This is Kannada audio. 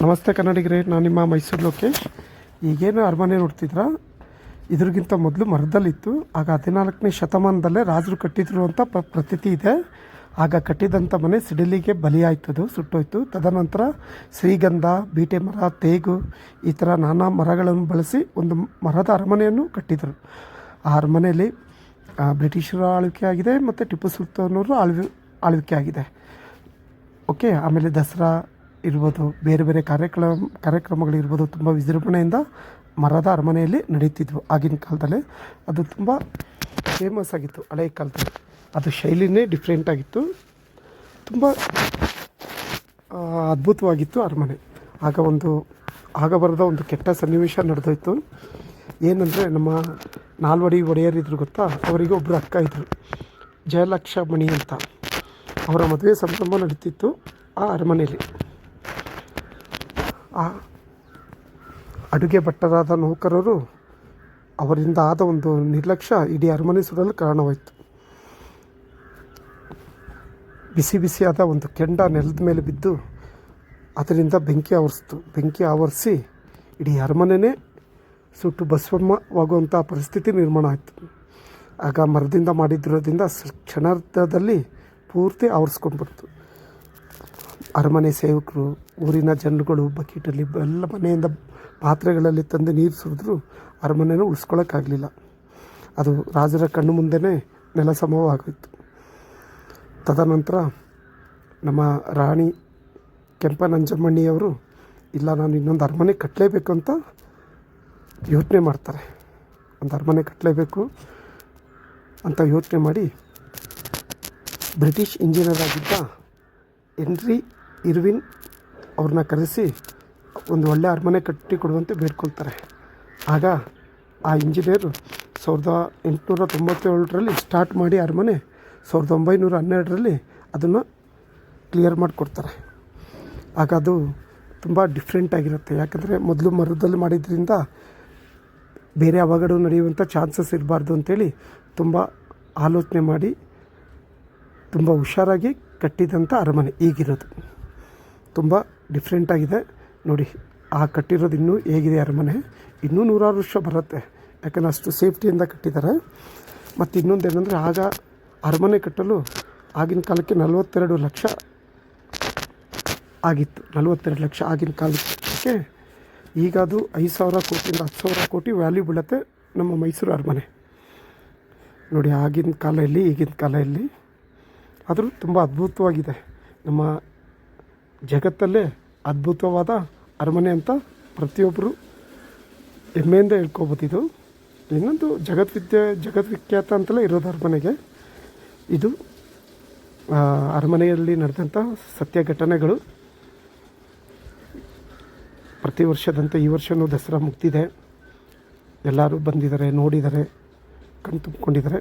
ನಮಸ್ತೆ ಕನ್ನಡಿಗರೇ, ನಾನು ನಿಮ್ಮ ಮೈಸೂರು ಲೋಕೇಶ್. ಈಗೇನು ಅರಮನೆ ನೋಡ್ತಿದ್ರ, ಇದ್ರಿಗಿಂತ ಮೊದಲು ಮರದಲ್ಲಿತ್ತು. ಆಗ 14ನೇ ಶತಮಾನದಲ್ಲೇ ರಾಜರು ಕಟ್ಟಿದ್ರು ಅಂತ ಪ್ರತೀತಿ ಇದೆ. ಆಗ ಕಟ್ಟಿದಂಥ ಮನೆ ಸಿಡಿಲಿಗೆ ಬಲಿಯಾಯ್ತದು, ಸುಟ್ಟೋಯ್ತು. ತದನಂತರ ಶ್ರೀಗಂಧ, ಬೀಟೆ ಮರ, ತೇಗು ಈ ಥರ ನಾನಾ ಮರಗಳನ್ನು ಬಳಸಿ ಒಂದು ಮರದ ಅರಮನೆಯನ್ನು ಕಟ್ಟಿದರು. ಆ ಅರಮನೆಯಲ್ಲಿ ಬ್ರಿಟಿಷರ ಆಳ್ವಿಕೆ ಆಗಿದೆ ಮತ್ತು ಟಿಪ್ಪು ಸುಲ್ತಾನವರು ಆಳ್ವಿಕೆ ಆಗಿದೆ. ಓಕೆ, ಆಮೇಲೆ ದಸರಾ ಇರ್ಬೋದು, ಬೇರೆ ಬೇರೆ ಕಾರ್ಯಕ್ರಮಗಳಿರ್ಬೋದು, ತುಂಬ ವಿಜೃಂಭಣೆಯಿಂದ ಮರದ ಅರಮನೆಯಲ್ಲಿ ನಡೀತಿದ್ವು ಆಗಿನ ಕಾಲದಲ್ಲೇ. ಅದು ತುಂಬ ಫೇಮಸ್ ಆಗಿತ್ತು ಹಳೆಯ ಕಾಲದಲ್ಲಿ. ಅದು ಶೈಲಿನೇ ಡಿಫ್ರೆಂಟ್ ಆಗಿತ್ತು, ತುಂಬ ಅದ್ಭುತವಾಗಿತ್ತು ಅರಮನೆ. ಆಗ ಬರದ ಒಂದು ಕೆಟ್ಟ ಸನ್ನಿವೇಶ ನಡೆದೋಯ್ತು. ಏನಂದರೆ, ನಮ್ಮ ನಾಲ್ವಡಿ ಒಡೆಯರಿದ್ರು ಗೊತ್ತಾ, ಅವರಿಗೆ ಒಬ್ಬರು ಅಕ್ಕ ಇದ್ದರು, ಜಯಲಕ್ಷಮಣಿ ಅಂತ. ಅವರ ಮದುವೆ ಸಂಭ್ರಮ ನಡೀತಿತ್ತು ಆ ಅರಮನೆಯಲ್ಲಿ. ಆ ಅಡುಗೆ ಭಟ್ಟರಾದ ನೌಕರರು ಅವರಿಂದ ಆದ ಒಂದು ನಿರ್ಲಕ್ಷ್ಯ ಇಡೀ ಅರಮನೆ ಸುಡಲು ಕಾರಣವಾಯಿತು. ಬಿಸಿಯಾದ ಒಂದು ಕೆಂಡ ನೆಲದ ಮೇಲೆ ಬಿದ್ದು ಅದರಿಂದ ಬೆಂಕಿ ಆವರಿಸಿ ಇಡೀ ಅರಮನೆಯೇ ಸುಟ್ಟು ಭಸ್ಮವಾಗುವಂಥ ಪರಿಸ್ಥಿತಿ ನಿರ್ಮಾಣ ಆಯಿತು. ಆಗ ಮರದಿಂದ ಮಾಡಿದ್ದಿರೋದ್ರಿಂದ ಕ್ಷಣಾರ್ಧದಲ್ಲಿ ಪೂರ್ತಿ ಆವರಿಸ್ಕೊಂಡ್ಬಿಡ್ತು. ಅರಮನೆ ಸೇವಕರು, ಊರಿನ ಜನರುಗಳು ಬಕೆಟಲ್ಲಿ ಎಲ್ಲ ಮನೆಯಿಂದ ಪಾತ್ರೆಗಳಲ್ಲಿ ತಂದು ನೀರು ಸುರಿದ್ರು ಅರಮನೆಯನ್ನು ಉಳಿಸ್ಕೊಳ್ಳೋಕ್ಕಾಗಲಿಲ್ಲ. ಅದು ರಾಜರ ಕಣ್ಣು ಮುಂದೆನೇ ನೆಲಸಮವಾಗೋಯಿತು. ತದನಂತರ ನಮ್ಮ ರಾಣಿ ಕೆಂಪನಂಜಮ್ಮಣ್ಣಿಯವರು, ಇಲ್ಲ ನಾನು ಇನ್ನೊಂದು ಅರಮನೆ ಕಟ್ಟಲೇಬೇಕು ಅಂತ ಯೋಚನೆ ಮಾಡ್ತಾರೆ. ಒಂದು ಅರಮನೆ ಕಟ್ಟಲೇಬೇಕು ಅಂತ ಯೋಚನೆ ಮಾಡಿ ಬ್ರಿಟಿಷ್ ಇಂಜಿನಿಯರ್ ಆಗಿದ್ದ ಹೆನ್ರಿ ಇರ್ವಿನ್ ಅವ್ರನ್ನ ಕರೆಸಿ ಒಂದು ಒಳ್ಳೆ ಅರಮನೆ ಕಟ್ಟಿ ಕೊಡುವಂತೆ ಬೇಡ್ಕೊಳ್ತಾರೆ. ಆಗ ಆ ಇಂಜಿನಿಯರು 1897ರಲ್ಲಿ ಸ್ಟಾರ್ಟ್ ಮಾಡಿ ಅರಮನೆ 1912ರಲ್ಲಿ ಅದನ್ನು ಕ್ಲಿಯರ್ ಮಾಡಿಕೊಡ್ತಾರೆ. ಆಗ ಅದು ತುಂಬ ಡಿಫ್ರೆಂಟ್ ಆಗಿರುತ್ತೆ. ಯಾಕಂದರೆ ಮೊದಲು ಮರದಲ್ಲಿ ಮಾಡಿದ್ರಿಂದ ಬೇರೆ ಅವಘಡ ನಡೆಯುವಂಥ ಚಾನ್ಸಸ್ ಇರಬಾರ್ದು ಅಂಥೇಳಿ ತುಂಬ ಆಲೋಚನೆ ಮಾಡಿ ತುಂಬ ಹುಷಾರಾಗಿ ಕಟ್ಟಿದಂಥ ಅರಮನೆ ಈಗಿರೋದು. ತುಂಬ ಡಿಫ್ರೆಂಟಾಗಿದೆ ನೋಡಿ. ಆ ಕಟ್ಟಿರೋದು ಇನ್ನೂ ಹೇಗಿದೆ ಅರಮನೆ, ಇನ್ನೂ 100 ವರ್ಷ ಬರುತ್ತೆ. ಯಾಕಂದರೆ ಅಷ್ಟು ಸೇಫ್ಟಿಯಿಂದ ಕಟ್ಟಿದ್ದಾರೆ. ಮತ್ತು ಇನ್ನೊಂದೇನೆಂದರೆ, ಆಗ ಅರಮನೆ ಕಟ್ಟಲು ಆಗಿನ ಕಾಲಕ್ಕೆ 42 ಲಕ್ಷ ಆಗಿತ್ತು. 42 ಲಕ್ಷ ಆಗಿನ ಕಾಲಕ್ಕೆ. ಈಗ ಅದು 5,000 ಕೋಟಿಯಿಂದ 10,000 ಕೋಟಿ ವ್ಯಾಲ್ಯೂ ಬೀಳುತ್ತೆ ನಮ್ಮ ಮೈಸೂರು ಅರಮನೆ ನೋಡಿ. ಆಗಿನ ಕಾಲದಲ್ಲಿ ಈಗಿನ ಕಾಲದಲ್ಲಿ ಆದರೂ ತುಂಬ ಅದ್ಭುತವಾಗಿದೆ. ನಮ್ಮ ಜಗತ್ತಲ್ಲೇ ಅದ್ಭುತವಾದ ಅರಮನೆ ಅಂತ ಪ್ರತಿಯೊಬ್ಬರು ಹೆಮ್ಮೆಯಿಂದ ಹೇಳ್ಕೊಬೋದಿದು. ಇನ್ನೊಂದು ಜಗದ್ವಿಖ್ಯಾತ ಅಂತಲೇ ಇರೋದು ಅರಮನೆಗೆ. ಇದು ಅರಮನೆಯಲ್ಲಿ ನಡೆದಂಥ ಸತ್ಯ ಘಟನೆಗಳು. ಪ್ರತಿ ವರ್ಷದಂತೆ ಈ ವರ್ಷವೂ ದಸರಾ ಮುಗ್ದಿದೆ. ಎಲ್ಲರೂ ಬಂದಿದ್ದಾರೆ, ನೋಡಿದ್ದಾರೆ, ಕಣ್ ತುಂಬಿಕೊಂಡಿದ್ದಾರೆ.